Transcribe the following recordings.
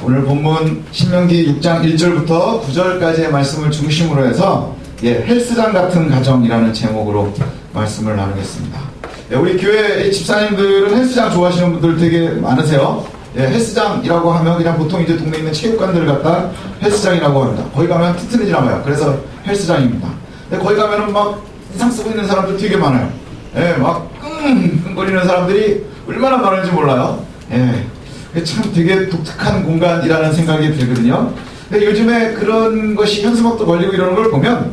오늘 본문 신명기 6장 1절부터 9절까지의 말씀을 중심으로 해서 헬스장 같은 가정이라는 제목으로 말씀을 나누겠습니다. 우리 교회 집사님들은 헬스장 좋아하시는 분들 되게 많으세요. 헬스장이라고 하면 그냥 보통 이제 동네에 있는 체육관들을 갖다 헬스장이라고 합니다. 거기 가면 튼튼해지나봐요. 그래서 헬스장입니다. 근데 거기 가면은 막 인상 쓰고 있는 사람들 되게 많아요. 막 끙끙거리는 사람들이 얼마나 많은지 몰라요. 참 되게 독특한 공간이라는 생각이 들거든요. 근데 요즘에 그런 것이 현수막도 걸리고 이러는 걸 보면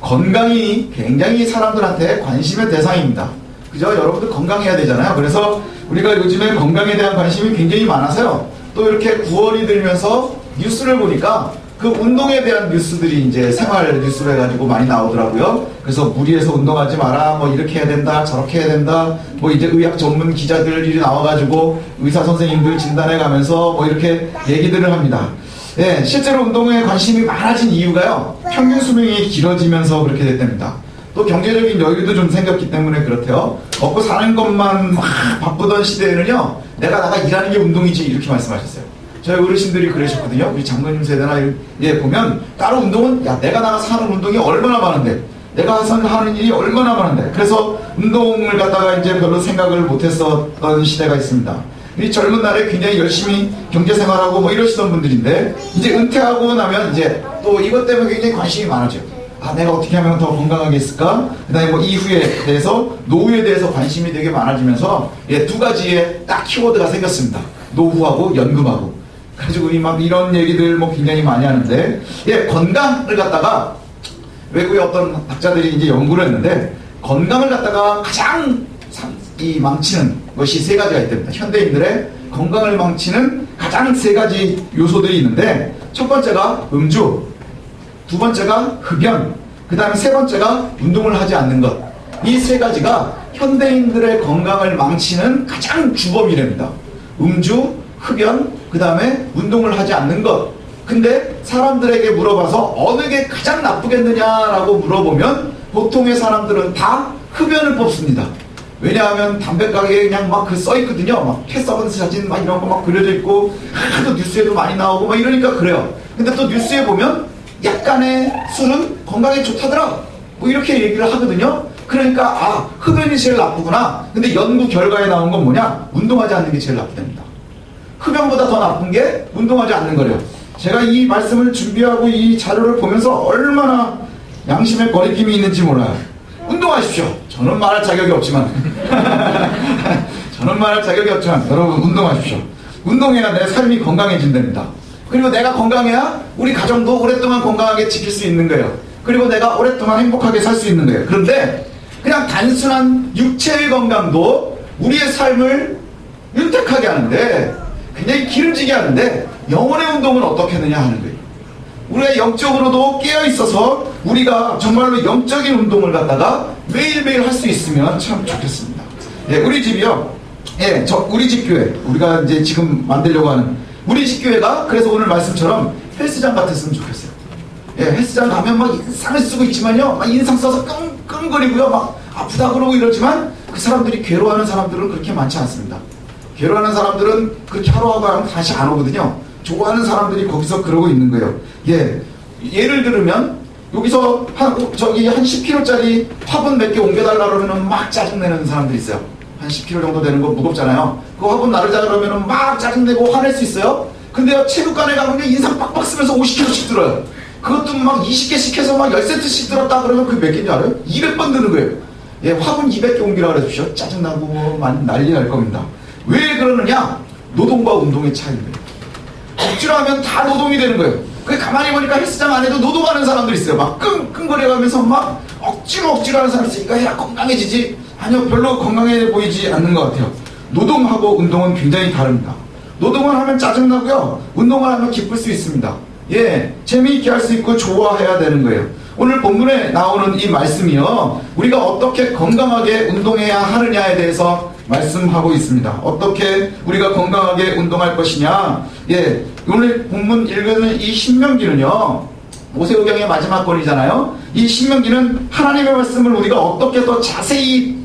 건강이 굉장히 사람들한테 관심의 대상입니다. 그죠? 여러분들 건강해야 되잖아요. 그래서 우리가 요즘에 건강에 대한 관심이 굉장히 많아서요. 또 이렇게 9월이 들면서 뉴스를 보니까 그 운동에 대한 뉴스들이 이제 생활 뉴스로 해가지고 많이 나오더라고요. 그래서 무리해서 운동하지 마라, 뭐 이렇게 해야 된다, 저렇게 해야 된다, 뭐 이제 의학 전문 기자들이 나와가지고 의사 선생님들 진단해 가면서 뭐 이렇게 얘기들을 합니다. 실제로 운동에 관심이 많아진 이유가요, 평균 수명이 길어지면서 그렇게 됐답니다. 또 경제적인 여유도 좀 생겼기 때문에 그렇대요. 먹고 사는 것만 막 바쁘던 시대에는요, 내가 나가 일하는 게 운동이지, 이렇게 말씀하셨어요. 저희 어르신들이 그러셨거든요. 우리 장로님 세대나 보면 따로 운동은 내가 나가서 하는 운동이 얼마나 많은데, 내가 하는 일이 얼마나 많은데, 그래서 운동을 갖다가 이제 별로 생각을 못했었던 시대가 있습니다. 이 젊은 날에 굉장히 열심히 경제생활하고 뭐 이러시던 분들인데, 이제 은퇴하고 나면 이제 또 이것 때문에 굉장히 관심이 많아져요. 내가 어떻게 하면 더 건강하게 있을까? 그 다음에 뭐 이후에 대해서, 노후에 대해서 관심이 되게 많아지면서 두 가지의 딱 키워드가 생겼습니다. 노후하고 연금하고. 그래가지고 막 이런 얘기들 뭐 굉장히 많이 하는데, 건강을 갖다가 외국의 어떤 학자들이 이제 연구를 했는데, 건강을 갖다가 가장 망치는 것이 세 가지가 있답니다. 현대인들의 건강을 망치는 가장 세 가지 요소들이 있는데, 첫 번째가 음주, 두 번째가 흡연, 그 다음에 세 번째가 운동을 하지 않는 것. 이 세 가지가 현대인들의 건강을 망치는 가장 주범이랍니다. 음주, 흡연, 그 다음에 운동을 하지 않는 것. 근데 사람들에게 물어봐서 어느 게 가장 나쁘겠느냐라고 물어보면 보통의 사람들은 다 흡연을 뽑습니다. 왜냐하면 담배 가게에 그냥 막 그 써있거든요. 막 폐 썩은 사진 막 이런 거 막 그려져 있고, 하도 뉴스에도 많이 나오고 막 이러니까 그래요. 근데 또 뉴스에 보면 약간의 술은 건강에 좋다더라, 뭐 이렇게 얘기를 하거든요. 그러니까 흡연이 제일 나쁘구나. 근데 연구 결과에 나온 건 뭐냐? 운동하지 않는 게 제일 나쁘답니다. 흡연보다 더 나쁜 게 운동하지 않는 거래요. 제가 이 말씀을 준비하고 이 자료를 보면서 얼마나 양심의 거리낌이 있는지 몰라요. 운동하십시오. 저는 말할 자격이 없지만 여러분 운동하십시오. 운동해야 내 삶이 건강해진답니다. 그리고 내가 건강해야 우리 가정도 오랫동안 건강하게 지킬 수 있는 거예요. 그리고 내가 오랫동안 행복하게 살 수 있는 거예요. 그런데 그냥 단순한 육체의 건강도 우리의 삶을 윤택하게 하는데, 굉장히 기름지게 하는데, 영혼의 운동은 어떻게 하느냐 하는 거예요. 우리가 영적으로도 깨어있어서 우리가 정말로 영적인 운동을 갖다가 매일매일 할 수 있으면 참 좋겠습니다. 우리 집이요, 우리 집 교회, 우리가 이제 지금 만들려고 하는 우리 집 교회가 그래서 오늘 말씀처럼 헬스장 같았으면 좋겠어요. 헬스장 가면 막 인상을 쓰고 있지만요, 막 인상 써서 끙끙거리고요, 막 아프다 그러고 이러지만 그 사람들이 괴로워하는 사람들은 그렇게 많지 않습니다. 괴로워하는 사람들은 그렇게 하루하고 하면 다시 안 오거든요. 좋아하는 사람들이 거기서 그러고 있는 거예요. 예를 들으면 여기서 한 10kg짜리 화분 몇 개 옮겨달라 그러면 막 짜증내는 사람들이 있어요. 한 10kg 정도 되는 거 무겁잖아요. 그 화분 나르자 그러면 막 짜증내고 화낼 수 있어요. 근데요, 체육관에 가면 인상 빡빡 쓰면서 50kg씩 들어요. 그것도 막 20개씩 해서 막 10세트씩 들었다 그러면 그게 몇 개인지 알아요? 200번 드는 거예요. 화분 200개 옮기라 그래주십시오. 짜증나고 난리 날 겁니다. 왜 그러느냐? 노동과 운동의 차이인 거예요. 억지로 하면 다 노동이 되는 거예요. 그게 가만히 보니까 헬스장 안에도 노동하는 사람들이 있어요. 막 끙끙거려가면서 막 억지로 하는 사람이 있으니까 해야 건강해지지. 아니요, 별로 건강해 보이지 않는 것 같아요. 노동하고 운동은 굉장히 다릅니다. 노동을 하면 짜증나고요, 운동을 하면 기쁠 수 있습니다. 재미있게 할 수 있고 좋아해야 되는 거예요. 오늘 본문에 나오는 이 말씀이요, 우리가 어떻게 건강하게 운동해야 하느냐에 대해서 말씀하고 있습니다. 어떻게 우리가 건강하게 운동할 것이냐. 오늘 본문 읽는 이 신명기는요, 모세오경의 마지막 권이잖아요. 이 신명기는 하나님의 말씀을 우리가 어떻게 더 자세히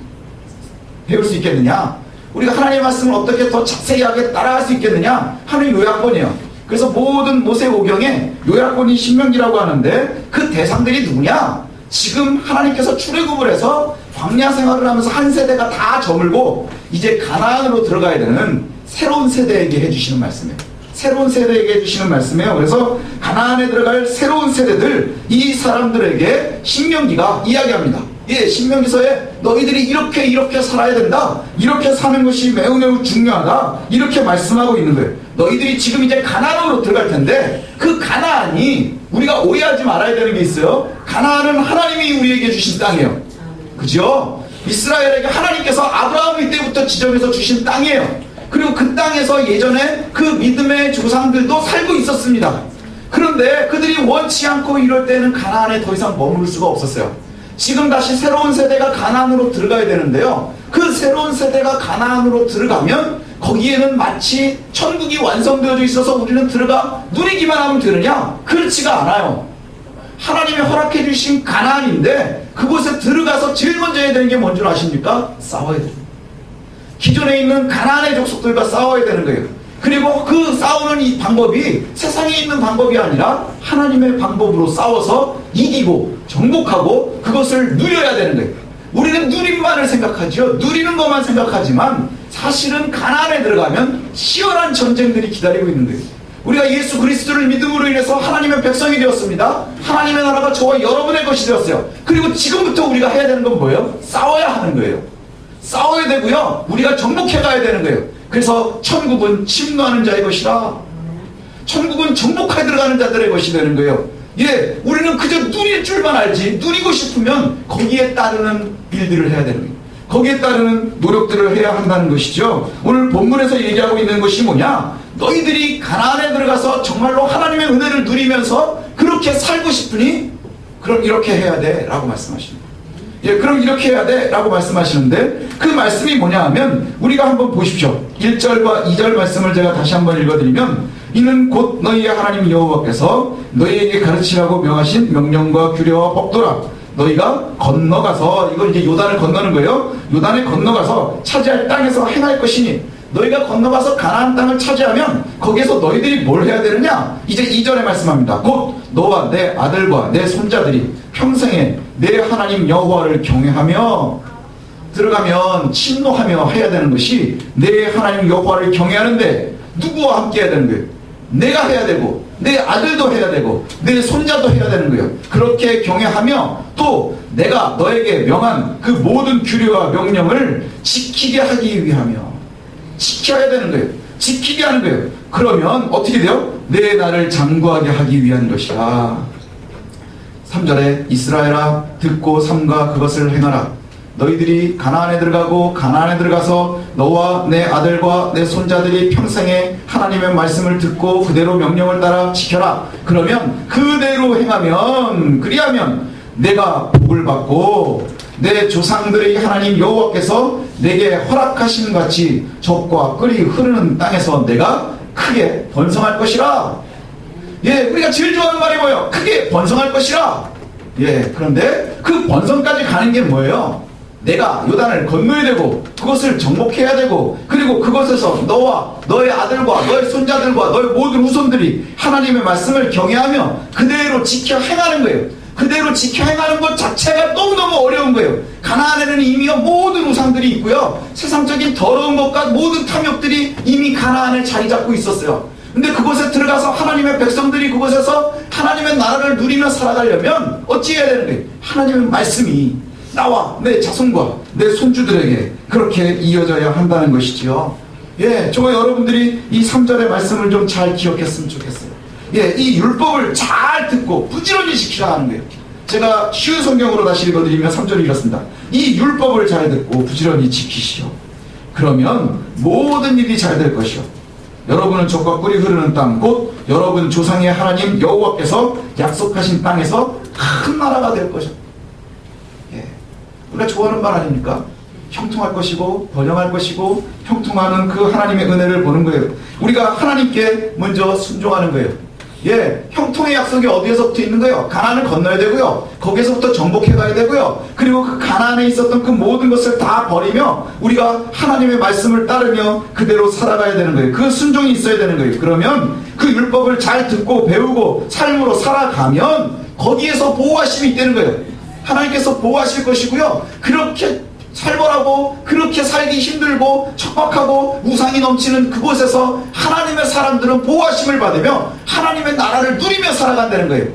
배울 수 있겠느냐, 우리가 하나님의 말씀을 어떻게 더 자세하게 따라갈 수 있겠느냐 하는 요약본이에요. 그래서 모든 모세오경에 요약본이 신명기라고 하는데 그 대상들이 누구냐? 지금 하나님께서 출애굽을 해서 광야 생활을 하면서 한 세대가 다 저물고 이제 가나안으로 들어가야 되는 새로운 세대에게 해주시는 말씀이에요. 새로운 세대에게 해주시는 말씀이에요. 그래서 가나안에 들어갈 새로운 세대들, 이 사람들에게 신명기가 이야기합니다. 예, 신명기서에 너희들이 이렇게 살아야 된다, 이렇게 사는 것이 매우 중요하다, 이렇게 말씀하고 있는 거예요. 너희들이 지금 이제 가나안으로 들어갈 텐데 그 가나안이 우리가 오해하지 말아야 되는 게 있어요. 가나안은 하나님이 우리에게 주신 땅이에요. 그죠? 이스라엘에게 하나님께서 아브라함 때부터 지정해서 주신 땅이에요. 그리고 그 땅에서 예전에 그 믿음의 조상들도 살고 있었습니다. 그런데 그들이 원치 않고 이럴 때는 가나안에 더 이상 머물 수가 없었어요. 지금 다시 새로운 세대가 가나안으로 들어가야 되는데요, 그 새로운 세대가 가나안으로 들어가면 거기에는 마치 천국이 완성되어져 있어서 우리는 들어가 누리기만 하면 되느냐? 그렇지가 않아요. 하나님이 허락해 주신 가나안인데 그곳에 들어가서 제일 먼저 해야 되는 게 뭔 줄 아십니까? 싸워야 돼요. 기존에 있는 가나안의 족속들과 싸워야 되는 거예요. 그리고 그 싸우는 이 방법이 세상에 있는 방법이 아니라 하나님의 방법으로 싸워서 이기고 정복하고 그것을 누려야 되는 거예요. 우리는 누림만을 생각하죠. 누리는 것만 생각하지만 사실은 가나안에 들어가면 치열한 전쟁들이 기다리고 있는 거예요. 우리가 예수 그리스도를 믿음으로 인해서 하나님의 백성이 되었습니다. 하나님의 나라가 저와 여러분의 것이 되었어요. 그리고 지금부터 우리가 해야 되는 건 뭐예요? 싸워야 하는 거예요. 싸워야 되고요, 우리가 정복해 가야 되는 거예요. 그래서 천국은 침노하는 자의 것이라, 천국은 정복하에 들어가는 자들의 것이 되는 거예요. 예, 우리는 그저 누릴 줄만 알지, 누리고 싶으면 거기에 따르는 일들을 해야 되는 거예요. 거기에 따르는 노력들을 해야 한다는 것이죠. 오늘 본문에서 얘기하고 있는 것이 뭐냐? 너희들이 가나안에 들어가서 정말로 하나님의 은혜를 누리면서 그렇게 살고 싶으니 그럼 이렇게 해야 돼 라고 말씀하십니다. 예, 그럼 이렇게 해야 돼 라고 말씀하시는데 그 말씀이 뭐냐 하면 우리가 한번 보십시오. 1절과 2절 말씀을 제가 다시 한번 읽어드리면, 이는 곧 너희의 하나님 여호와께서 너희에게 가르치라고 명하신 명령과 규례와 법도라. 너희가 건너가서, 이건 이제 요단을 건너는 거예요. 요단을 건너가서 차지할 땅에서 행할 것이니, 너희가 건너가서 가나안 땅을 차지하면 거기에서 너희들이 뭘 해야 되느냐? 이제 2절에 말씀합니다. 곧 너와 내 아들과 내 손자들이 평생에 내 하나님 여호와를 경외하며, 들어가면 침노하며 해야 되는 것이 내 하나님 여호와를 경외하는데 누구와 함께 해야 되는 거예요? 내가 해야 되고 내 아들도 해야 되고 내 손자도 해야 되는 거예요. 그렇게 경외하며 또 내가 너에게 명한 그 모든 규례와 명령을 지키게 하기 위하며, 지켜야 되는 거예요. 지키게 하는 거예요. 그러면 어떻게 돼요? 내 나를 장구하게 하기 위한 것이라. 3절에 이스라엘아 듣고 삼가 그것을 행하라. 너희들이 가나안에 들어가고 가나안에 들어가서 너와 내 아들과 내 손자들이 평생에 하나님의 말씀을 듣고 그대로 명령을 따라 지켜라. 그러면 그대로 행하면, 그리하면 내가 복을 받고 내 조상들의 하나님 여호와께서 내게 허락하신 같이 젖과 꿀이 흐르는 땅에서 내가 크게 번성할 것이라. 예, 우리가 제일 좋아하는 말이 뭐예요? 크게 번성할 것이라. 예, 그런데 그 번성까지 가는 게 뭐예요? 내가 요단을 건너야 되고 그것을 정복해야 되고, 그리고 그것에서 너와 너의 아들과 너의 손자들과 너의 모든 후손들이 하나님의 말씀을 경외하며 그대로 지켜 행하는 거예요. 그대로 지켜 행하는 것 자체가 너무너무 어려운 거예요. 가나안에는 이미 모든 우상들이 있고요, 세상적인 더러운 것과 모든 탐욕들이 이미 가나안에 자리 잡고 있었어요. 근데 그곳에 들어가서 하나님의 백성들이 그곳에서 하나님의 나라를 누리며 살아가려면 어찌 해야 되는 거예요? 하나님의 말씀이 나와 내 자손과 내 손주들에게 그렇게 이어져야 한다는 것이지요. 예, 저와 여러분들이 이 3절의 말씀을 좀 잘 기억했으면 좋겠어요. 예, 이 율법을 잘 듣고 부지런히 지키라 하는 거예요. 제가 쉬운 성경으로 다시 읽어드리면 3절이 이렇습니다. 이 율법을 잘 듣고 부지런히 지키시오. 그러면 모든 일이 잘 될 것이오. 여러분은 젖과 꿀이 흐르는 땅, 곧 여러분 조상의 하나님 여호와께서 약속하신 땅에서 큰 나라가 될 것이오. 예, 우리가 좋아하는 말 아닙니까? 형통할 것이고 번영할 것이고 형통하는 그 하나님의 은혜를 보는 거예요. 우리가 하나님께 먼저 순종하는 거예요. 예, 형통의 약속이 어디에서부터 있는 거예요? 가나안을 건너야 되고요. 거기에서부터 정복해 가야 되고요. 그리고 그 가나안에 있었던 그 모든 것을 다 버리며 우리가 하나님의 말씀을 따르며 그대로 살아가야 되는 거예요. 그 순종이 있어야 되는 거예요. 그러면 그 율법을 잘 듣고 배우고 삶으로 살아가면 거기에서 보호하심이 있다는 거예요. 하나님께서 보호하실 것이고요. 그렇게 살벌하고 그렇게 살기 힘들고 척박하고 우상이 넘치는 그곳에서 하나님의 사람들은 보호하심을 받으며 하나님의 나라를 누리며 살아간다는 거예요.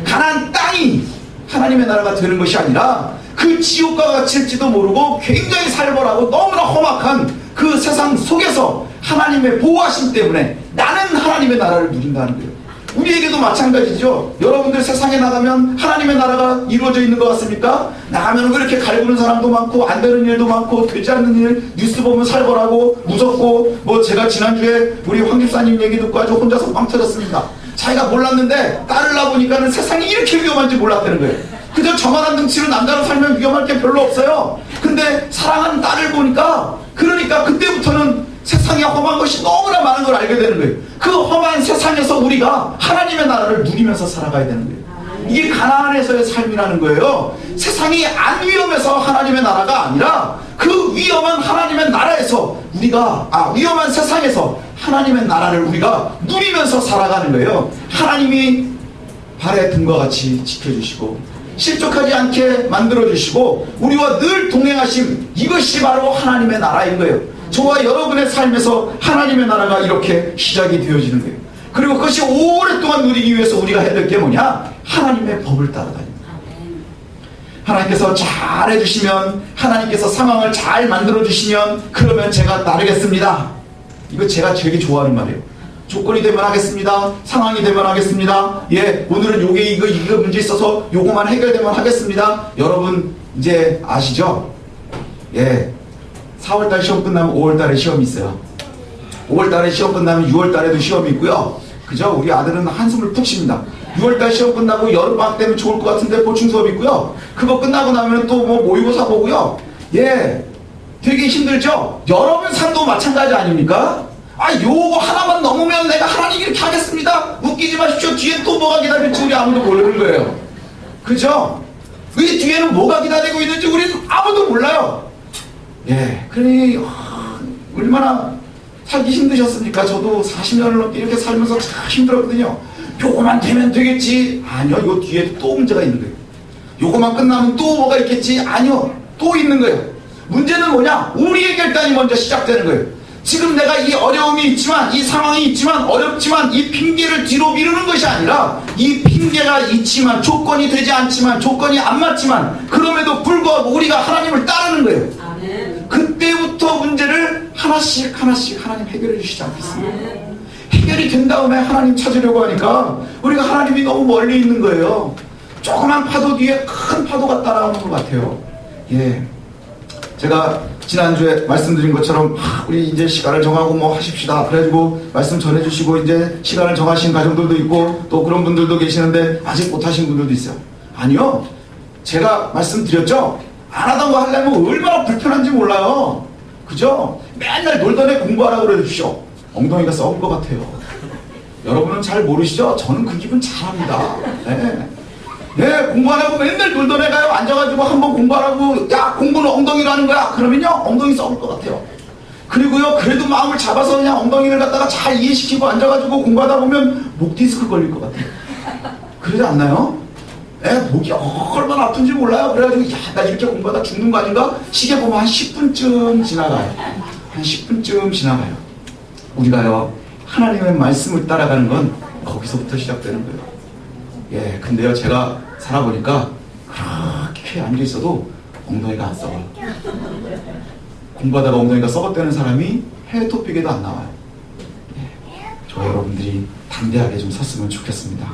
가나안 땅이 하나님의 나라가 되는 것이 아니라 그 지옥과 같을지도 모르고 굉장히 살벌하고 너무나 험악한 그 세상 속에서 하나님의 보호하심 때문에 나는 하나님의 나라를 누린다는 거예요. 우리에게도 마찬가지죠. 여러분들 세상에 나가면 하나님의 나라가 이루어져 있는 것 같습니까? 나가면 왜 이렇게 갈구는 사람도 많고 안 되는 일도 많고 되지 않는 일, 뉴스 보면 살벌하고 무섭고, 뭐 제가 지난주에 우리 황 집사님 얘기 듣고 아주 혼자서 빵 터졌습니다. 자기가 몰랐는데 따르려 보니까는 세상이 이렇게 위험한지 몰랐다는 거예요. 그저 저만한 등치로 남자로 살면 위험할 게 별로 없어요. 근데 사랑하는 딸을 보니까, 그러니까 그때부터는 세상에 험한 것이 너무나 많은 걸 알게 되는 거예요. 그 험한 세상에서 우리가 하나님의 나라를 누리면서 살아가야 되는 거예요. 이게 가나안에서의 삶이라는 거예요. 세상이 안 위험해서 하나님의 나라가 아니라 그 위험한 하나님의 나라에서 우리가 위험한 세상에서 하나님의 나라를 우리가 누리면서 살아가는 거예요. 하나님이 발에 든과 같이 지켜주시고 실족하지 않게 만들어주시고 우리와 늘 동행하심, 이것이 바로 하나님의 나라인 거예요. 저와 여러분의 삶에서 하나님의 나라가 이렇게 시작이 되어지는 거예요. 그리고 그것이 오랫동안 누리기 위해서 우리가 해야 될 게 뭐냐? 하나님의 법을 따라다닙니다. 하나님께서 잘 해주시면, 하나님께서 상황을 잘 만들어주시면 그러면 제가 따르겠습니다. 이거 제가 되게 좋아하는 말이에요. 조건이 되면 하겠습니다. 상황이 되면 하겠습니다. 예, 오늘은 이거 문제 있어서 요거만 해결되면 하겠습니다. 여러분 이제 아시죠? 예, 4월달 시험 끝나면 5월달에 시험이 있어요. 5월달에 시험 끝나면 6월달에도 시험이 있고요. 그죠? 우리 아들은 한숨을 푹 쉽니다. 6월달 시험 끝나고 여름방학 때면 좋을 것 같은데 보충 수업 있고요. 그거 끝나고 나면 또 뭐 모의고사 보고요. 예, 되게 힘들죠? 여러분 삶도 마찬가지 아닙니까? 요거 하나만 넘으면 내가 하나님 이렇게 하겠습니다. 웃기지 마십시오. 뒤에 또 뭐가 기다릴지 우리 아무도 모르는 거예요. 그죠? 이 뒤에는 뭐가 기다리고 있는지 우리는 아무도 몰라요. 예, 그러니 얼마나 살기 힘드셨습니까? 저도 40년을 넘게 이렇게 살면서 참 힘들었거든요. 요거만 되면 되겠지. 아니요, 요 뒤에 또 문제가 있는 거예요. 요거만 끝나면 또 뭐가 있겠지. 아니요, 또 있는 거예요. 문제는 뭐냐? 우리의 결단이 먼저 시작되는 거예요. 지금 내가 이 어려움이 있지만, 이 상황이 있지만, 어렵지만 이 핑계를 뒤로 미루는 것이 아니라 이 핑계가 있지만, 조건이 되지 않지만, 조건이 안 맞지만 그럼에도 불구하고 우리가 하나님을 따르는 거예요. 아멘. 그때부터 문제를 하나씩 하나님 해결해 주시지 않겠습니까? 아멘. 해결이 된 다음에 하나님 찾으려고 하니까 우리가 하나님이 너무 멀리 있는 거예요. 조그만 파도 뒤에 큰 파도가 따라오는 것 같아요. 예, 제가 지난주에 말씀드린 것처럼 우리 이제 시간을 정하고 뭐 하십시다 그래가지고 말씀 전해주시고 이제 시간을 정하신 가정들도 있고 또 그런 분들도 계시는데 아직 못하신 분들도 있어요. 아니요, 제가 말씀드렸죠. 안 하던 거 하려면 얼마나 불편한지 몰라요. 그죠? 맨날 놀던 애 공부하라고 그래 주십시오. 엉덩이가 썩을 것 같아요. 여러분은 잘 모르시죠? 저는 그 기분 잘 압니다. 네. 네, 공부하라고 맨날 놀던 애가요. 앉아가지고 한번 공부하라고, 야, 공부는 엉덩이로 하는 거야. 그러면요, 엉덩이 썩을 것 같아요. 그리고요, 그래도 마음을 잡아서 그냥 엉덩이를 갖다가 잘 이해시키고 앉아가지고 공부하다 보면 목 디스크 걸릴 것 같아요. 그러지 않나요? 목이 얼마나 아픈지 몰라요. 그래가지고, 야, 나 이렇게 공부하다 죽는 거 아닌가? 시계 보면 한 10분쯤 지나가요. 한 10분쯤 지나가요. 우리가요, 하나님의 말씀을 따라가는 건 거기서부터 시작되는 거예요. 예, 근데요, 제가 살아보니까 그렇게 앉아있어도 엉덩이가 안 썩어요. 공부하다가 엉덩이가 썩었다는 사람이 해외 토픽에도 안 나와요. 예, 저 여러분들이 담대하게 좀 섰으면 좋겠습니다.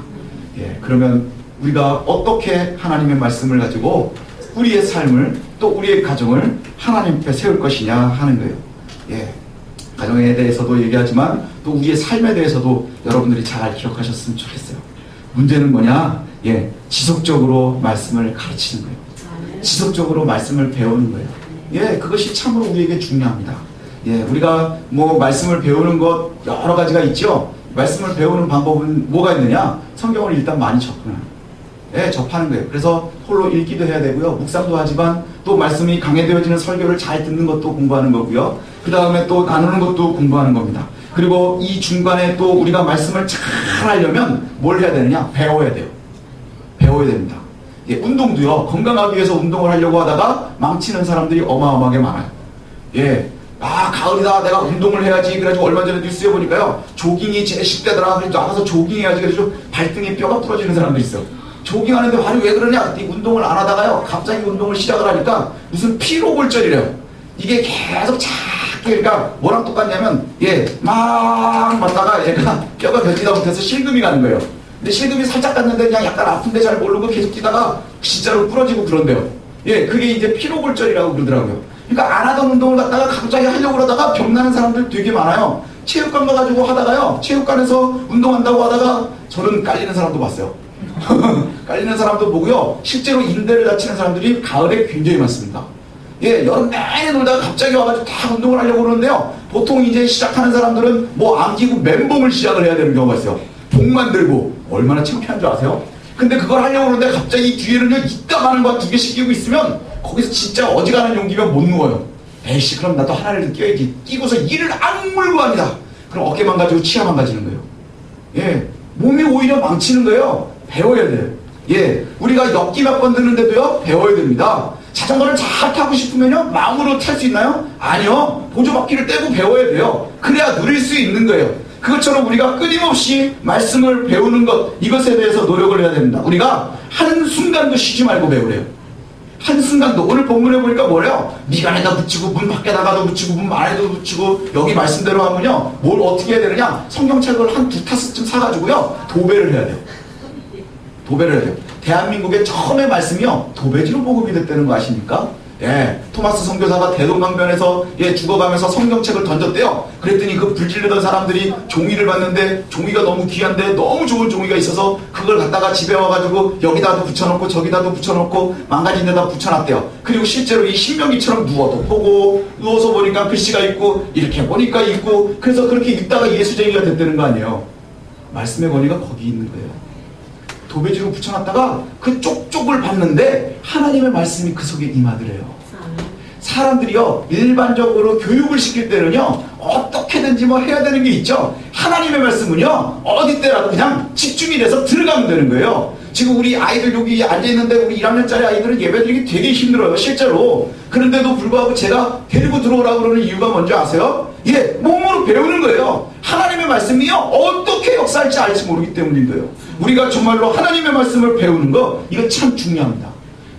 예, 그러면 우리가 어떻게 하나님의 말씀을 가지고 우리의 삶을 또 우리의 가정을 하나님 앞에 세울 것이냐 하는 거예요. 예, 가정에 대해서도 얘기하지만 또 우리의 삶에 대해서도 여러분들이 잘 기억하셨으면 좋겠어요. 문제는 뭐냐? 예, 지속적으로 말씀을 가르치는 거예요. 지속적으로 말씀을 배우는 거예요. 예, 그것이 참으로 우리에게 중요합니다. 예, 우리가 뭐 말씀을 배우는 것 여러 가지가 있죠. 말씀을 배우는 방법은 뭐가 있느냐? 성경을 일단 많이 접하는 거예요. 그래서 홀로 읽기도 해야 되고요. 묵상도 하지만 또 말씀이 강해되어지는 설교를 잘 듣는 것도 공부하는 거고요. 그 다음에 또 나누는 것도 공부하는 겁니다. 그리고 이 중간에 또 우리가 말씀을 잘 하려면 뭘 해야 되느냐? 배워야 돼요. 배워야 됩니다. 예, 운동도요. 건강하기 위해서 운동을 하려고 하다가 망치는 사람들이 어마어마하게 많아요. 예. 가을이다. 내가 운동을 해야지. 그래가지고 얼마 전에 뉴스에 보니까요. 조깅이 제 10대더라. 그래서 나가서 조깅해야지. 그래서 발등에 뼈가 부러지는 사람도 있어요. 조깅하는데 말이 왜 그러냐? 이 운동을 안 하다가요. 갑자기 운동을 시작을 하니까 무슨 피로골절이래요. 이게 계속 작게, 그러니까 뭐랑 똑같냐면, 막 맞다가 얘가 뼈가 견디다 못해서 실금이 가는 거예요. 근데 실금이 살짝 갔는데 그냥 약간 아픈데 잘 모르고 계속 뛰다가 진짜로 부러지고 그런대요. 그게 이제 피로골절이라고 그러더라고요. 그러니까 안 하던 운동을 갖다가 갑자기 하려고 그러다가 병나는 사람들 되게 많아요. 체육관 가가지고 하다가요. 체육관에서 운동한다고 하다가 저는 깔리는 사람도 봤어요. 깔리는 사람도 보고요. 실제로 인대를 다치는 사람들이 가을에 굉장히 많습니다. 여름 내내 놀다가 갑자기 와가지고 다 운동을 하려고 그러는데요. 보통 이제 시작하는 사람들은 뭐 안 끼고 맨몸을 시작을 해야 되는 경우가 있어요. 복만 들고. 얼마나 창피한 줄 아세요? 근데 그걸 하려고 그러는데 갑자기 뒤에는요, 이따가는 거 2개씩 끼고 있으면 거기서 진짜 어지간한 용기면 못 누워요. 에이씨, 그럼 나도 하나를 끼워야지. 끼고서 이를 악물고 합니다. 그럼 어깨 망가지고 치아 망가지는 거예요. 몸이 오히려 망치는 거예요. 배워야 돼요. 우리가 역기 몇 번 드는데도요, 배워야 됩니다. 자전거를 잘 타고 싶으면요, 마음으로 탈 수 있나요? 아니요. 보조바퀴를 떼고 배워야 돼요. 그래야 누릴 수 있는 거예요. 그것처럼 우리가 끊임없이 말씀을 배우는 것, 이것에 대해서 노력을 해야 됩니다. 우리가 한순간도 쉬지 말고 배우래요. 한순간도. 오늘 본문에 보니까 뭐래요? 미간에다 붙이고 문 밖에다가도 붙이고 문 안에도 붙이고, 여기 말씀대로 하면요, 뭘 어떻게 해야 되느냐? 성경책을 한 2타스쯤 사가지고요, 도배를 해야 돼요. 도배를 해야 돼요. 대한민국의 처음에 말씀이요, 도배지로 보급이 됐다는 거 아십니까? 토마스 선교사가 대동강변에서 죽어가면서 성경책을 던졌대요. 그랬더니 그 불질르던 사람들이 종이를 봤는데 종이가 너무 귀한데 너무 좋은 종이가 있어서 그걸 갖다가 집에 와가지고 여기다도 붙여놓고 저기다도 붙여놓고 망가진 데다 붙여놨대요. 그리고 실제로 이 신명기처럼 누워도 보고, 누워서 보니까 글씨가 있고, 이렇게 보니까 있고, 그래서 그렇게 읽다가 예수쟁이가 됐다는 거 아니에요. 말씀의 권위가 거기 있는 거예요. 도배지로 붙여놨다가 그 쪽쪽을 봤는데 하나님의 말씀이 그 속에 임하더래요. 사람들이요, 일반적으로 교육을 시킬 때는요, 어떻게든지 뭐 해야 되는 게 있죠. 하나님의 말씀은요, 어디 때라도 그냥 집중이 돼서 들어가면 되는 거예요. 지금 우리 아이들 여기 앉아있는데 우리 1학년짜리 아이들은 예배드리기 되게 힘들어요, 실제로. 그런데도 불구하고 제가 데리고 들어오라고 그러는 이유가 뭔지 아세요? 몸으로 배우는 거예요. 하나님의 말씀이요, 어떻게 역사할지 알지 모르기 때문인 거예요. 우리가 정말로 하나님의 말씀을 배우는 거, 이거 참 중요합니다.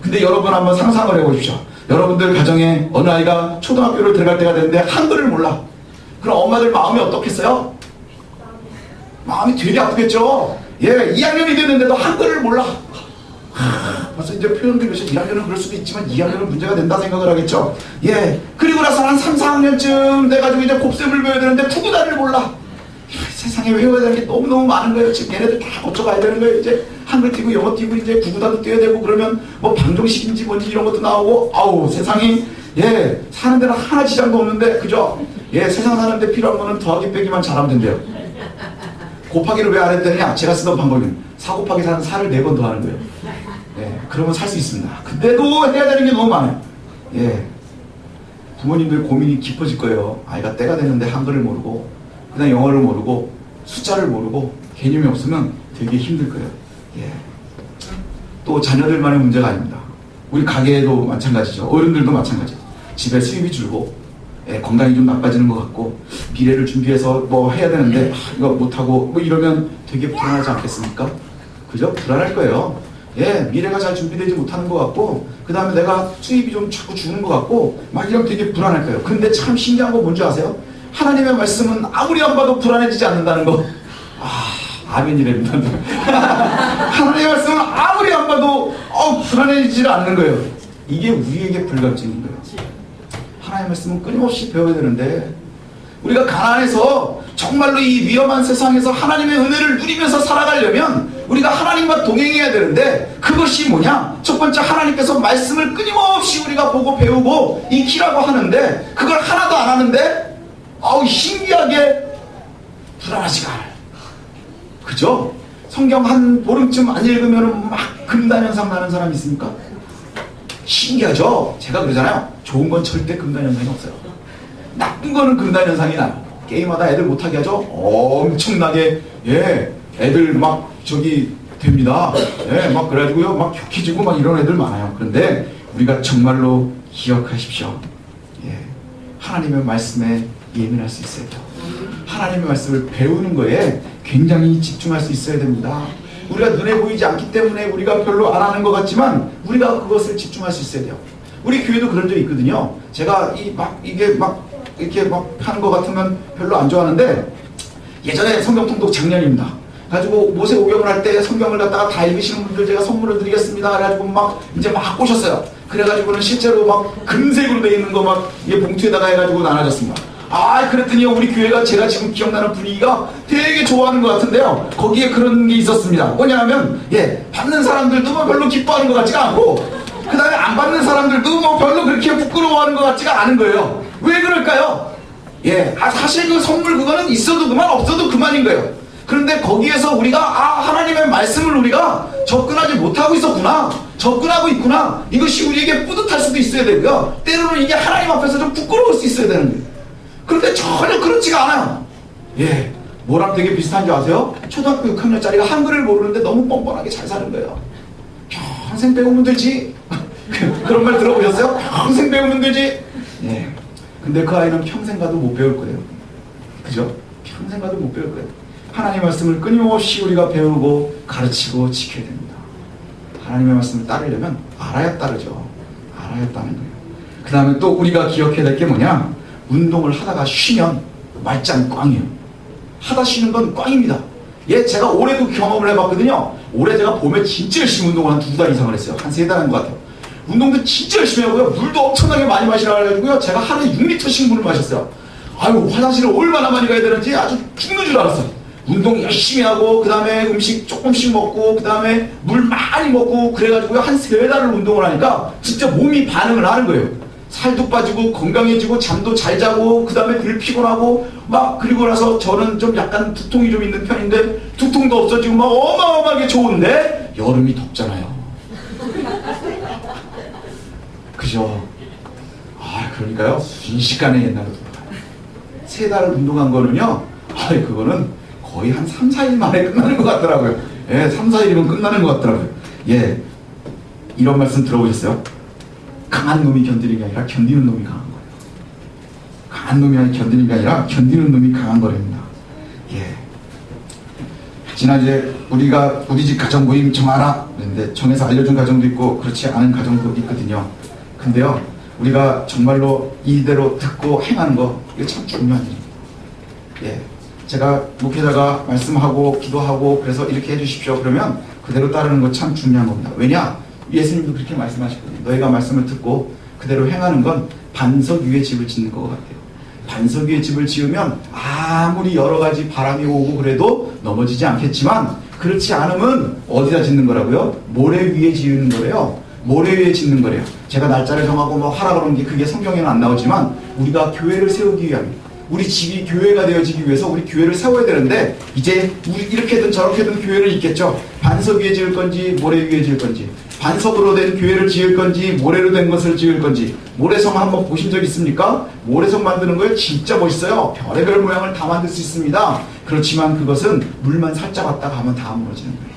근데 여러분 한번 상상을 해보십시오. 여러분들 가정에 어느 아이가 초등학교를 들어갈 때가 됐는데 한글을 몰라. 그럼 엄마들 마음이 어떻겠어요? 마음이 되게 아프겠죠? 2학년이 됐는데도 한글을 몰라. 벌써 이제 표현들이 그래서 1학년은 그럴 수도 있지만 2학년은 문제가 된다 생각을 하겠죠. 그리고 나서 한 3, 4학년쯤 돼가지고 이제 곱셈을 배워야 되는데 투구다리를 몰라. 세상에 외워야 되는 게 너무너무 많은 거예요. 지금 얘네들 다 거쳐가야 되는 거예요. 이제 한글 띄고 영어 띄고 이제 구구단도 띄어야 되고, 그러면 뭐 방정식인지 뭔지 이런 것도 나오고, 아우 세상이 사는 데는 하나 지장도 없는데, 그죠? 세상 사는데 필요한 거는 더하기 빼기만 잘하면 된대요. 곱하기를 왜 안 했더니 제가 쓰던 방법은 4 곱하기 4는 4를 4번 더하는 거예요. 그러면 살 수 있습니다. 근데도 해야 되는 게 너무 많아요. 부모님들 고민이 깊어질 거예요. 아이가 때가 됐는데 한글을 모르고, 그다음 영어를 모르고, 숫자를 모르고, 개념이 없으면 되게 힘들 거예요. 또 자녀들만의 문제가 아닙니다. 우리 가게도 마찬가지죠. 어른들도 마찬가지죠. 집에 수입이 줄고, 건강이 좀 나빠지는 것 같고, 미래를 준비해서 뭐 해야 되는데 이거 못하고 뭐 이러면 되게 불안하지 않겠습니까? 그죠? 불안할 거예요. 미래가 잘 준비되지 못하는 것 같고, 그 다음에 내가 수입이 좀 자꾸 주는 것 같고, 막 이러면 되게 불안할 거예요. 근데 참 신기한 거 뭔지 아세요? 하나님의 말씀은 아무리 안 봐도 불안해지지 않는다는 거. 아멘이랍니다. 하나님의 말씀은 아무리 안 봐도 불안해지지 않는 거예요. 이게 우리에게 불가증인 거예요. 하나님의 말씀은 끊임없이 배워야 되는데, 우리가 가난해서 정말로 이 위험한 세상에서 하나님의 은혜를 누리면서 살아가려면 우리가 하나님과 동행해야 되는데, 그것이 뭐냐? 첫 번째, 하나님께서 말씀을 끊임없이 우리가 보고 배우고 익히라고 하는데, 그걸 하나도 안 하는데 신기하게 불안하지가 않아요. 그죠? 성경 한 보름쯤 안 읽으면 막 금단현상 나는 사람 있습니까? 신기하죠? 제가 그러잖아요. 좋은 건 절대 금단현상이 없어요. 나쁜 거는 금단현상이 나요. 게임하다 애들 못하게 하죠? 엄청나게, 예, 애들 막 저기 됩니다. 예, 막 그래가지고요, 막 격해지고 막 이런 애들 많아요. 그런데 우리가 정말로 기억하십시오. 예, 하나님의 말씀에 예민할 수 있어야 돼요. 하나님의 말씀을 배우는 거에 굉장히 집중할 수 있어야 됩니다. 우리가 눈에 보이지 않기 때문에 우리가 별로 안 하는 것 같지만 우리가 그것을 집중할 수 있어야 돼요. 우리 교회도 그런 적이 있거든요. 제가 이게 막 이렇게 막 하는 것 같으면 별로 안 좋아하는데, 예전에 성경 통독 작년입니다. 가지고 모세 오경을 할 때 성경을 갖다가 다 읽으시는 분들 제가 선물을 드리겠습니다. 그래가지고 막 이제 막 꼬셨어요. 그래가지고는 실제로 막 금색으로 되어 있는 거 막 이게 봉투에다가 해가지고 나눠줬습니다. 그랬더니요, 우리 교회가 제가 지금 기억나는 분위기가 되게 좋아하는 것 같은데요. 거기에 그런 게 있었습니다. 뭐냐면, 예, 받는 사람들도 뭐 별로 기뻐하는 것 같지가 않고, 그 다음에 안 받는 사람들도 뭐 별로 그렇게 부끄러워하는 것 같지가 않은 거예요. 왜 그럴까요? 예, 사실 그 선물 그거는 있어도 그만 없어도 그만인 거예요. 그런데 거기에서 우리가 하나님의 말씀을 우리가 접근하지 못하고 있었구나, 접근하고 있구나, 이것이 우리에게 뿌듯할 수도 있어야 되고요, 때로는 이게 하나님 앞에서 좀 부끄러울 수 있어야 되는 거예요. 그런데 전혀 그렇지가 않아요. 예, 뭐랑 되게 비슷한 줄 아세요? 초등학교 6학년짜리가 한글을 모르는데 너무 뻔뻔하게 잘 사는 거예요. 평생 배우면 되지. 그런 말 들어보셨어요? 평생 배우면 되지. 예, 근데 그 아이는 평생 가도 못 배울 거예요. 그죠? 평생 가도 못 배울 거예요. 하나님의 말씀을 끊임없이 우리가 배우고 가르치고 지켜야 됩니다. 하나님의 말씀을 따르려면 알아야 따르죠. 알아야 따르는 거예요. 그 다음에 또 우리가 기억해야 될 게 뭐냐? 운동을 하다가 쉬면 말짱 꽝이에요. 하다 쉬는 건 꽝입니다. 예, 제가 올해도 경험을 해봤거든요. 올해 제가 봄에 진짜 열심히 운동을 한 2달 이상을 했어요. 한 3달 한 것 같아요. 운동도 진짜 열심히 하고요. 물도 엄청나게 많이 마시라 그래가지고요, 제가 하루에 6리터씩 물을 마셨어요. 아유, 화장실을 얼마나 많이 가야 되는지 아주 죽는 줄 알았어요. 운동 열심히 하고, 그 다음에 음식 조금씩 먹고, 그 다음에 물 많이 먹고, 그래가지고요, 한 3달을 운동을 하니까 진짜 몸이 반응을 하는 거예요. 살도 빠지고 건강해지고 잠도 잘 자고, 그 다음에 덜 피곤하고 막, 그리고 나서 저는 좀 약간 두통이 좀 있는 편인데 두통도 없어지고 막 어마어마하게 좋은데 여름이 덥잖아요. 그죠? 그러니까요, 순식간에 옛날로 돌아가요. 3달을 운동한 거는요, 그거는 거의 한 3, 4일 만에 끝나는 것 같더라고요. 예, 3, 4일이면 끝나는 것 같더라고요. 예, 이런 말씀 들어보셨어요? 강한 놈이 견디는 게 아니라 견디는 놈이 강한 거예요. 강한 놈이 견디는 게 아니라 견디는 놈이 강한 거랍니다. 예. 지난주에 우리가 우리 집 가정 모임 정하라 그랬는데 정해서 알려준 가정도 있고 그렇지 않은 가정도 있거든요. 근데요, 우리가 정말로 이대로 듣고 행하는 거, 이게 참 중요한 일입니다. 예. 제가 목회자가 말씀하고 기도하고 그래서 이렇게 해주십시오 그러면 그대로 따르는 거 참 중요한 겁니다. 왜냐? 예수님도 그렇게 말씀하셨거든요. 너희가 말씀을 듣고 그대로 행하는 건 반석 위에 집을 짓는 것 같아요. 반석 위에 집을 지으면 아무리 여러 가지 바람이 오고 그래도 넘어지지 않겠지만, 그렇지 않으면 어디다 짓는 거라고요? 모래 위에 지으는 거래요. 모래 위에 짓는 거래요. 제가 날짜를 정하고 뭐 하라 그러는 게 그게 성경에는 안 나오지만, 우리가 교회를 세우기 위함입니다. 우리 집이 교회가 되어지기 위해서 우리 교회를 세워야 되는데, 이제 우리 이렇게든 저렇게든 교회는 있겠죠. 반석 위에 지을 건지 모래 위에 지을 건지, 반석으로 된 교회를 지을 건지 모래로 된 것을 지을 건지. 모래성 한번 보신 적 있습니까? 모래성 만드는 거에 진짜 멋있어요. 별의별 모양을 다 만들 수 있습니다. 그렇지만 그것은 물만 살짝 왔다가 하면 다 무너지는 거예요.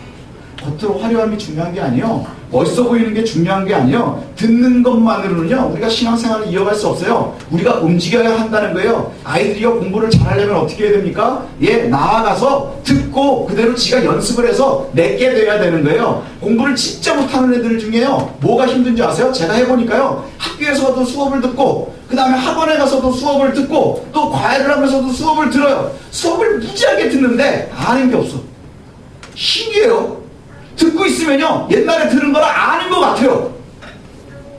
겉으로 화려함이 중요한 게 아니에요. 멋있어 보이는 게 중요한 게 아니에요. 듣는 것만으로는요, 우리가 신앙생활을 이어갈 수 없어요. 우리가 움직여야 한다는 거예요. 아이들이요, 공부를 잘하려면 어떻게 해야 됩니까? 예, 나아가서 듣고 그대로 지가 연습을 해서 내게 돼야 되는 거예요. 공부를 진짜 못하는 애들 중에요, 뭐가 힘든지 아세요? 제가 해보니까요, 학교에서도 수업을 듣고, 그 다음에 학원에 가서도 수업을 듣고, 또 과외를 하면서도 수업을 들어요. 수업을 무지하게 듣는데 아는 게 없어. 신기해요. 듣고 있으면요, 옛날에 들은 거라 아는 것 같아요.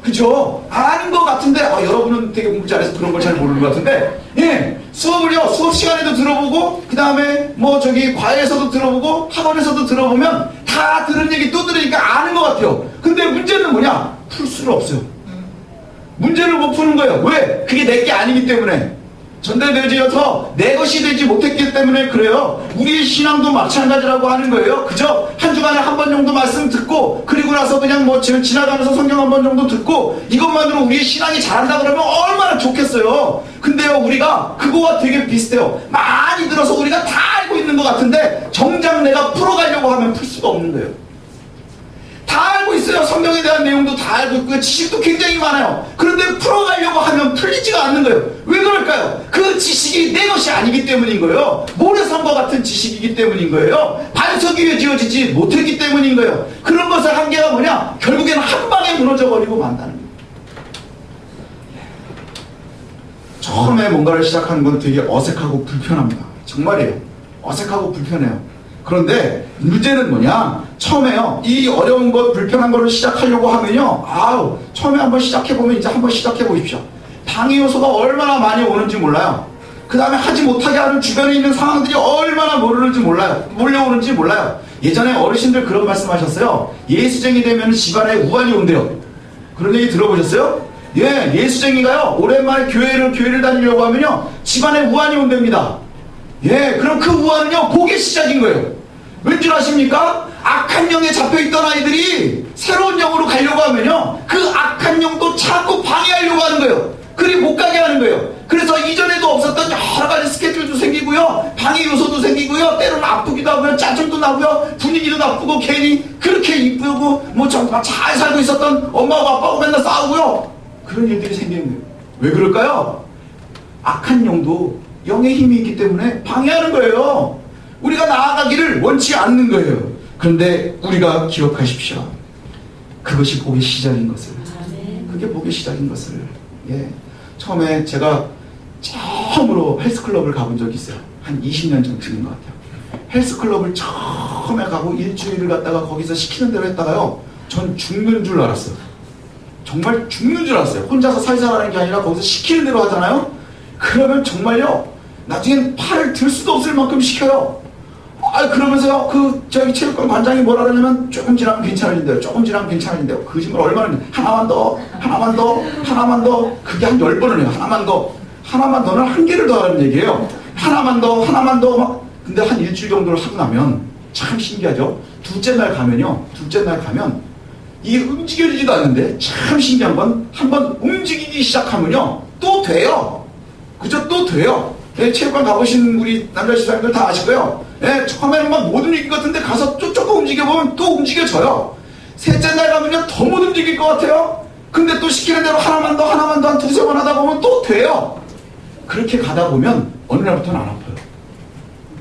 그쵸? 아는 것 같은데, 여러분은 되게 공부 잘해서 그런 걸 잘 모르는 것 같은데, 예, 수업을요, 수업 시간에도 들어보고, 그 다음에 뭐 저기 과외에서도 들어보고, 학원에서도 들어보면 다 들은 얘기 또 들으니까 아는 것 같아요. 근데 문제는 뭐냐? 풀 수는 없어요. 문제를 못 푸는 거예요. 왜? 그게 내게 아니기 때문에. 전달되어서 내 것이 되지 못했기 때문에 그래요. 우리의 신앙도 마찬가지라고 하는 거예요. 그죠? 한 주간에 한 번 정도 말씀 듣고 그리고 나서 그냥 뭐 지나가면서 성경 한 번 정도 듣고 이것만으로 우리의 신앙이 잘한다 그러면 얼마나 좋겠어요. 근데요, 우리가 그거와 되게 비슷해요. 많이 들어서 우리가 다 알고 있는 것 같은데 정작 내가 풀어가려고 하면 풀 수가 없는 거예요. 다 알고 있어요. 성경에 대한 내용도 다 알고 있고요. 지식도 굉장히 많아요. 그런데 풀어가려고 하면 풀리지가 않는 거예요. 왜 그럴까요? 그 지식이 내 것이 아니기 때문인 거예요. 모래성과 같은 지식이기 때문인 거예요. 반석 위에 지어지지 못했기 때문인 거예요. 그런 것의 한계가 뭐냐? 결국에는 한 방에 무너져버리고 만다는 거예요. 처음에 뭔가를 시작하는 건 되게 어색하고 불편합니다. 정말이에요. 어색하고 불편해요. 그런데 문제는 뭐냐? 처음에요, 이 어려운 것, 불편한 거를 시작하려고 하면요, 처음에 한번 시작해보면 이제 한번 시작해보십시오. 방해 요소가 얼마나 많이 오는지 몰라요. 그 다음에 하지 못하게 하는 주변에 있는 상황들이 얼마나 몰려오는지 몰라요. 예전에 어르신들 그런 말씀하셨어요. 예수쟁이 되면 집안에 우환이 온대요. 그런 얘기 들어보셨어요? 예, 예수쟁이가요, 오랜만에 교회를 다니려고 하면요, 집안에 우환이 온답니다. 예, 그럼 그 우환은요, 그게 시작인 거예요. 왠 줄 아십니까? 악한 영에 잡혀있던 아이들이 새로운 영으로 가려고 하면요, 그 악한 영도 자꾸 방해하려고 하는 거예요. 그리 못 가게 하는 거예요. 그래서 이전에도 없었던 여러 가지 스케줄도 생기고요, 방해 요소도 생기고요, 때로는 아프기도 하고요, 짜증도 나고요, 분위기도 나쁘고, 괜히 그렇게 이쁘고 뭐 정말 잘 살고 있었던 엄마하고 아빠하고 맨날 싸우고요, 그런 일들이 생기는 거예요. 왜 그럴까요? 악한 영도 영의 힘이 있기 때문에 방해하는 거예요. 우리가 나아가기를 원치 않는 거예요. 그런데 우리가 기억하십시오. 그것이 복의 시작인 것을. 그게 복의 시작인 것을. 예. 처음에 제가 처음으로 헬스클럽을 가본 적이 있어요. 한 20년 전쯤인 것 같아요. 헬스클럽을 처음에 가고 일주일을 갔다가 거기서 시키는 대로 했다가요, 전 죽는 줄 알았어요. 정말 죽는 줄 알았어요. 혼자서 살살하는 게 아니라 거기서 시키는 대로 하잖아요. 그러면 정말요, 나중엔 팔을 들 수도 없을 만큼 시켜요. 그러면서요, 저기 체육관 관장이 뭐라 그러냐면, 조금 지나면 괜찮아진대요. 조금 지나면 괜찮아진대요. 거짓말 얼마나 했는데, 하나만 더. 그게 한 10번을 해요. 하나만 더는 한 개를 더 하는 얘기예요. 하나만 더. 근데 한 일주일 정도를 하고 나면, 참 신기하죠? 둘째 날 가면, 이게 움직여지지도 않는데, 참 신기한 건, 한번 움직이기 시작하면요, 또 돼요. 그죠? 또 돼요. 예, 체육관 가보신 우리 남자 시사님들 다 아실 거예요. 예, 처음에는 막 못 움직일 것 같은데 가서 조금 움직여보면 또 움직여져요. 셋째 날 가면요, 더 못 움직일 것 같아요. 근데 또 시키는 대로 하나만 더 한 두세 번 하다 보면 또 돼요. 그렇게 가다 보면 어느 날부터는 안 아파요.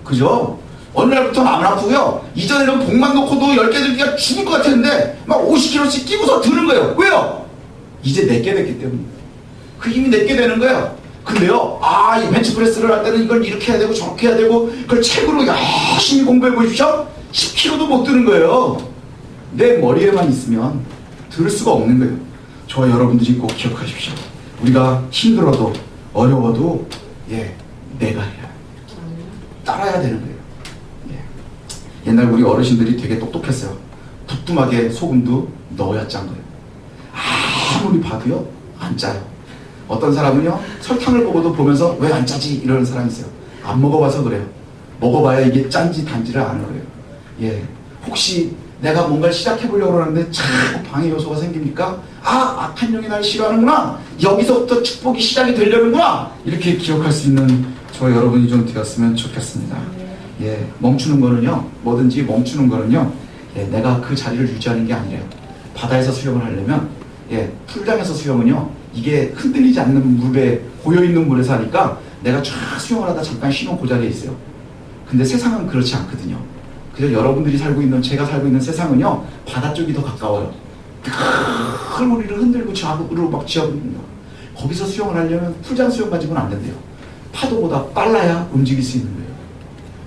그죠? 어느 날부터는 안 아프고요. 이전에는 복만 놓고도 10개 들기가 죽을 것 같았는데 막 50kg씩 끼고서 드는 거예요. 왜요? 이제 내게 됐기 때문입니다. 그 힘이 내게 되는 거예요. 근데요, 이 벤치프레스를 할 때는 이걸 이렇게 해야 되고 저렇게 해야 되고, 그걸 책으로 열심히 공부해 보십시오. 10kg도 못 드는 거예요. 내 머리에만 있으면 들을 수가 없는 거예요. 저와 여러분들이 꼭 기억하십시오. 우리가 힘들어도 어려워도 내가 해야 해요. 따라야 되는 거예요. 옛날 우리 어르신들이 되게 똑똑했어요. 부뚜막에 소금도 넣어야 짠 거예요. 아무리 봐도요, 안 짜요. 어떤 사람은요, 설탕을 보고도 보면서 왜 안 짜지? 이러는 사람이 있어요. 안 먹어봐서 그래요. 먹어봐야 이게 짠지 단지를 아는 거예요. 예. 혹시 내가 뭔가를 시작해보려고 하는데 자꾸 방해 요소가 생깁니까? 악한 영이 날 싫어하는구나. 여기서부터 축복이 시작이 되려는구나. 이렇게 기억할 수 있는 저 여러분이 좀 되었으면 좋겠습니다. 예. 멈추는 거는요, 뭐든지 멈추는 거는요, 내가 그 자리를 유지하는 게 아니래요. 바다에서 수영을 하려면, 풀장에서 수영은요, 이게 흔들리지 않는 물에, 고여있는 물에서 하니까 내가 쫙 수영을 하다 잠깐 쉬면 그 자리에 있어요. 근데 세상은 그렇지 않거든요. 그래서 여러분들이 살고 있는, 제가 살고 있는 세상은요, 바다 쪽이 더 가까워요. 큰 우리를 흔들고 좌우로 막 지어버립니다. 거기서 수영을 하려면 풀장 수영 가지고는 안 된대요. 파도보다 빨라야 움직일 수 있는 거예요.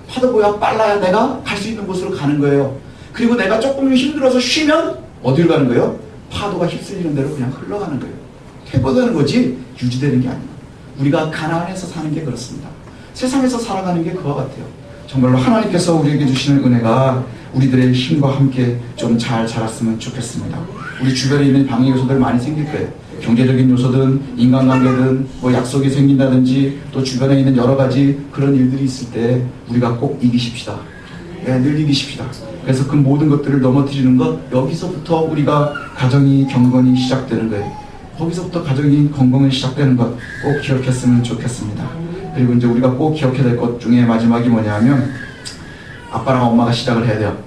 파도보다 빨라야 내가 갈 수 있는 곳으로 가는 거예요. 그리고 내가 조금 힘들어서 쉬면 어디로 가는 거예요? 파도가 휩쓸리는 대로 그냥 흘러가는 거예요. 회복되는 거지 유지되는 게 아니에요. 우리가 가나안에서 사는 게 그렇습니다. 세상에서 살아가는 게 그와 같아요. 정말로 하나님께서 우리에게 주시는 은혜가 우리들의 힘과 함께 좀 잘 자랐으면 좋겠습니다. 우리 주변에 있는 방해 요소들 많이 생길 거예요. 경제적인 요소든 인간관계든 뭐 약속이 생긴다든지 또 주변에 있는 여러 가지 그런 일들이 있을 때 우리가 꼭 이기십시다. 네, 늘 이기십시다. 그래서 그 모든 것들을 넘어뜨리는 것, 여기서부터 우리가 가정이 경건이 시작되는 거예요. 거기서부터 가정이 건강이 시작되는 것 꼭 기억했으면 좋겠습니다. 그리고 이제 우리가 꼭 기억해야 될 것 중에 마지막이 뭐냐면 아빠랑 엄마가 시작을 해야 돼요.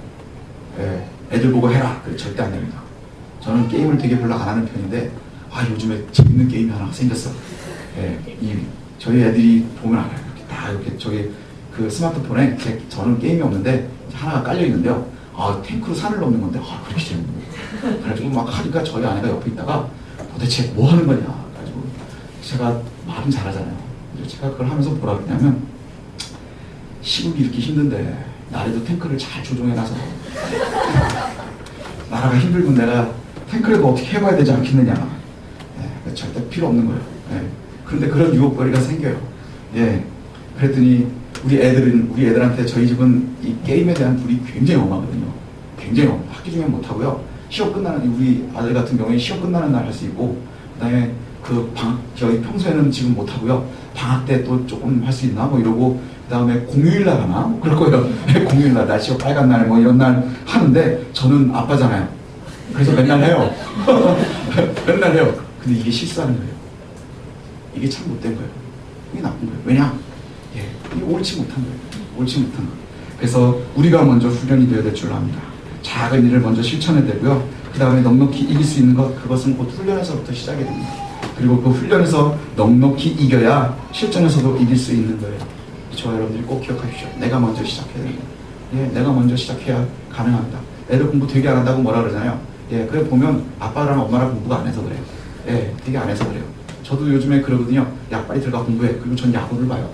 예, 애들 보고 해라. 그래, 절대 안 됩니다. 저는 게임을 되게 별로 안 하는 편인데 요즘에 재밌는 게임이 하나 생겼어. 예, 저희 애들이 보면 알아요. 이렇게 다 이렇게 저기 그 스마트폰에 저는 게임이 없는데 하나가 깔려 있는데요. 탱크로 산을 넘는 건데 그렇게 재밌는 거예요. 그래가지고 막 하니까 저희 아내가 옆에 있다가 도대체 뭐 하는 거냐. 그래가지고 제가 말은 잘하잖아요. 제가 그걸 하면서 뭐라 그러냐면 시국이 이렇게 힘든데 나라도 탱크를 잘 조종해놔서 나라가 힘들고 내가 탱크라도 어떻게 해봐야 되지 않겠느냐. 예, 절대 필요 없는 거예요. 예. 그런데 그런 유혹거리가 생겨요. 예. 그랬더니 우리 애들한테 저희 집은 이 게임에 대한 불이 굉장히 엄하거든요. 굉장히 엄해요. 학기 중에 못하고요. 시험 끝나는, 우리 아들 같은 경우에 시험 끝나는 날 할 수 있고, 그 다음에 저희 평소에는 지금 못하고요. 방학 때 또 조금 할 수 있나? 뭐 이러고, 그 다음에 공휴일 날 하나? 뭐 그럴 거예요. 공휴일 날, 날씨가 빨간 날, 뭐 이런 날 하는데, 저는 아빠잖아요. 그래서 맨날 해요. 맨날 해요. 근데 이게 실수하는 거예요. 이게 참 못된 거예요. 이게 나쁜 거예요. 왜냐? 이게 옳지 못한 거예요. 옳지 못한 거. 그래서 우리가 먼저 훈련이 되어야 될 줄 압니다. 작은 일을 먼저 실천해야 되고요. 그 다음에 넉넉히 이길 수 있는 것, 그것은 곧 훈련에서부터 시작이 됩니다. 그리고 그 훈련에서 넉넉히 이겨야 실전에서도 이길 수 있는 거예요. 저와 여러분들이 꼭 기억하십시오. 내가 먼저 시작해야 됩니다. 예, 내가 먼저 시작해야 가능합니다. 애들 공부 되게 안 한다고 뭐라 그러잖아요. 예, 그래 보면 아빠랑 엄마랑 공부가 안 해서 그래요. 예, 되게 안 해서 그래요. 저도 요즘에 그러거든요. 야, 빨리 들어가 공부해. 그리고 전 야구를 봐요.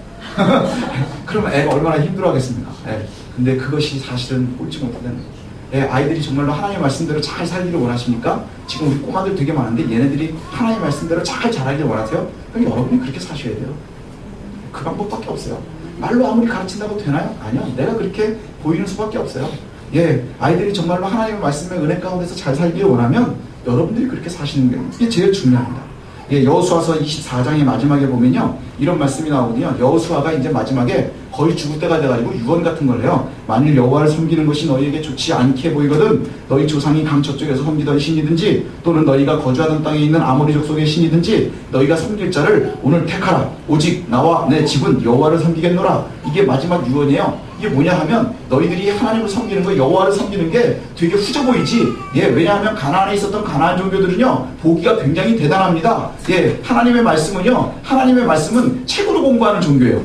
그러면 애가 얼마나 힘들어하겠습니까? 예, 근데 그것이 사실은 옳지 못하다는 거예요. 예, 아이들이 정말로 하나님의 말씀대로 잘 살기를 원하십니까? 지금 우리 꼬마들 되게 많은데 얘네들이 하나님의 말씀대로 잘 자라기를 원하세요? 그럼 여러분이 그렇게 사셔야 돼요. 그 방법밖에 없어요. 말로 아무리 가르친다고 되나요? 아니요. 내가 그렇게 보이는 수밖에 없어요. 예, 아이들이 정말로 하나님의 말씀의 은혜 가운데서 잘 살기를 원하면 여러분들이 그렇게 사시는 게 이게 제일 중요합니다. 예, 여호수아서 24장의 마지막에 보면요, 이런 말씀이 나오거든요. 여호수아가 이제 마지막에 거의 죽을 때가 돼가지고 유언 같은 걸 해요. 만일 여호와를 섬기는 것이 너희에게 좋지 않게 보이거든 너희 조상이 강처 쪽에서 섬기던 신이든지 또는 너희가 거주하던 땅에 있는 아모리 족속의 신이든지 너희가 섬길 자를 오늘 택하라. 오직 나와 내 집은 여호와를 섬기겠노라. 이게 마지막 유언이에요. 이게 뭐냐 하면 너희들이 하나님을 섬기는 거, 여호와를 섬기는 게 되게 후져 보이지. 예, 왜냐하면 가나안에 있었던 가나안 종교들은요 보기가 굉장히 대단합니다. 예, 하나님의 말씀은 책으로 공부하는 종교예요.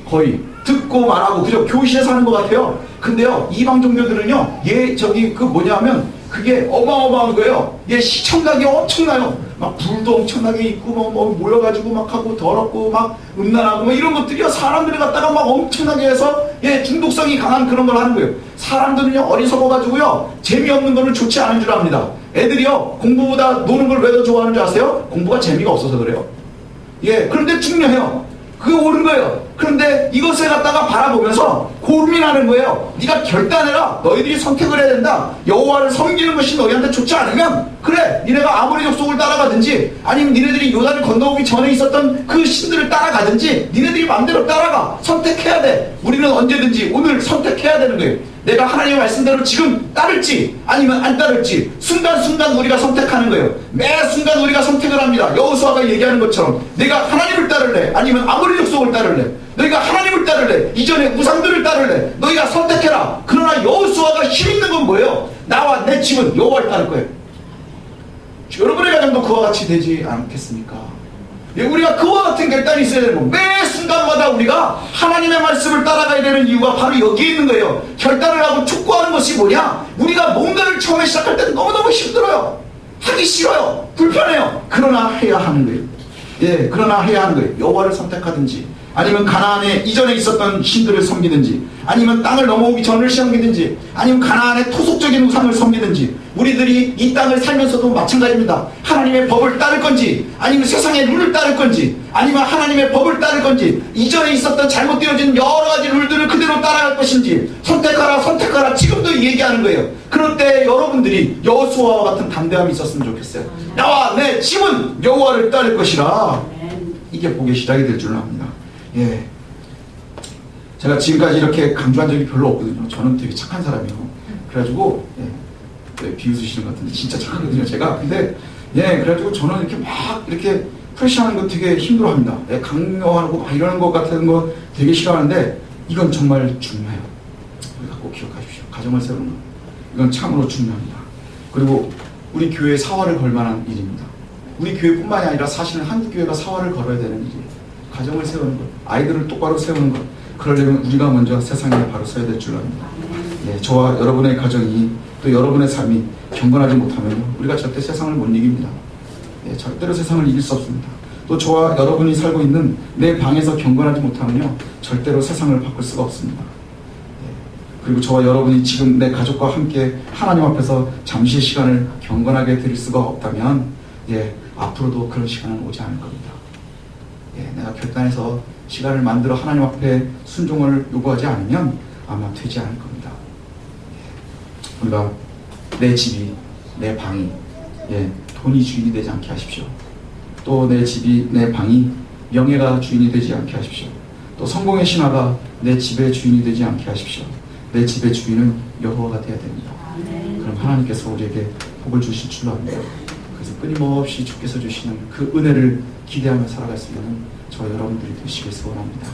거의 듣고 말하고 그저 교실에서 하는 것 같아요. 근데요 이방 종교들은요 하면 그게 어마어마한 거예요. 예, 시청각이 엄청나요. 막 불도 엄청나게 있고 뭐 모여가지고 막 하고 더럽고 막 음란하고 뭐 이런 것들이요 사람들이 갖다가 막 엄청나게 해서 예 중독성이 강한 그런 걸 하는 거예요. 사람들은요 어리석어가지고요 재미없는 거는 좋지 않은 줄 압니다. 애들이요 공부보다 노는 걸 왜 더 좋아하는 줄 아세요? 공부가 재미가 없어서 그래요. 예, 그런데 중요해요. 그게 옳은 거예요. 그런데 이것을 갖다가 바라보면서 고민하는 거예요. 네가 결단해라. 너희들이 선택을 해야 된다. 여호와를 섬기는 것이 너희한테 좋지 않으면 그래, 니네가 아모리 족속을 따라가든지 아니면 니네들이 요단을 건너오기 전에 있었던 그 신들을 따라가든지 니네들이 마음대로 따라가. 선택해야 돼. 우리는 언제든지 오늘 선택해야 되는 거예요. 내가 하나님의 말씀대로 지금 따를지 아니면 안 따를지 순간순간 우리가 선택하는 거예요. 매 순간 우리가 선택을 합니다. 여호수아가 얘기하는 것처럼 내가 하나님을 따를래 아니면 아모리 족속을 따를래. 너희가 하나님을 따를래 이전에 우상들을 따를래. 너희가 선택해라. 그러나 여호수아가 힘있는 건 뭐예요? 나와 내 집은 여호와를 따를 거예요. 여러분의 가정도 그와 같이 되지 않겠습니까? 예, 우리가 그와 같은 결단이 있어야 되는 거예요. 매 순간마다 우리가 하나님의 말씀을 따라가야 되는 이유가 바로 여기에 있는 거예요. 결단을 하고 촉구하는 것이 뭐냐? 우리가 뭔가를 처음에 시작할 때는 너무너무 힘들어요. 하기 싫어요. 불편해요. 그러나 해야 하는 거예요. 예, 그러나 해야 하는 거예요. 여호와를 선택하든지 아니면 가나안에 이전에 있었던 신들을 섬기든지 아니면 땅을 넘어오기 전을 섬기든지 아니면 가나안의 토속적인 우상을 섬기든지 우리들이 이 땅을 살면서도 마찬가지입니다. 하나님의 법을 따를 건지 아니면 세상의 룰을 따를 건지 아니면 하나님의 법을 따를 건지 이전에 있었던 잘못되어진 여러 가지 룰들을 그대로 따라갈 것인지 것인지 선택하라 선택하라 지금도 얘기하는 거예요. 그럴 때 여러분들이 여호수아와 같은 담대함이 있었으면 좋겠어요. 나와 내 집은 여호와를 따를 것이라. 이게 복의 시작이 될 줄은 압니다. 예. 제가 지금까지 이렇게 강조한 적이 별로 없거든요. 저는 되게 착한 사람이에요. 그래가지고 비웃으시는 것 같은데 진짜 착하거든요 제가. 근데 그래가지고 저는 이렇게 막 이렇게 프레시하는 거 되게 힘들어합니다. 강요하고 막 이러는 것 같은 거 되게 싫어하는데 이건 정말 중요해요. 우리가 꼭 기억하십시오. 가정을 세우는 거 이건 참으로 중요합니다. 그리고 우리 교회에 사활을 걸 만한 일입니다. 우리 교회뿐만이 아니라 사실은 한국 교회가 사활을 걸어야 되는 일이에요. 가정을 세우는 것, 아이들을 똑바로 세우는 것, 그러려면 우리가 먼저 세상에 바로 서야 될 줄 압니다. 저와 여러분의 가정이 또 여러분의 삶이 경건하지 못하면 우리가 절대 세상을 못 이깁니다. 절대로 세상을 이길 수 없습니다. 또 저와 여러분이 살고 있는 내 방에서 경건하지 못하면요 절대로 세상을 바꿀 수가 없습니다. 그리고 저와 여러분이 지금 내 가족과 함께 하나님 앞에서 잠시의 시간을 경건하게 드릴 수가 없다면 앞으로도 그런 시간은 오지 않을 겁니다. 내가 결단해서 시간을 만들어 하나님 앞에 순종을 요구하지 않으면 아마 되지 않을 겁니다. 우리가 내 집이, 내 방이 돈이 주인이 되지 않게 하십시오. 또 내 집이, 내 방이 명예가 주인이 되지 않게 하십시오. 또 성공의 신화가 내 집의 주인이 되지 않게 하십시오. 내 집의 주인은 여호와가 되어야 됩니다. 그럼 하나님께서 우리에게 복을 주실 줄로 압니다. 그래서 끊임없이 주께서 주시는 그 은혜를 기대하며 살아갈 수 있는 저 여러분들이 되시길 소원합니다.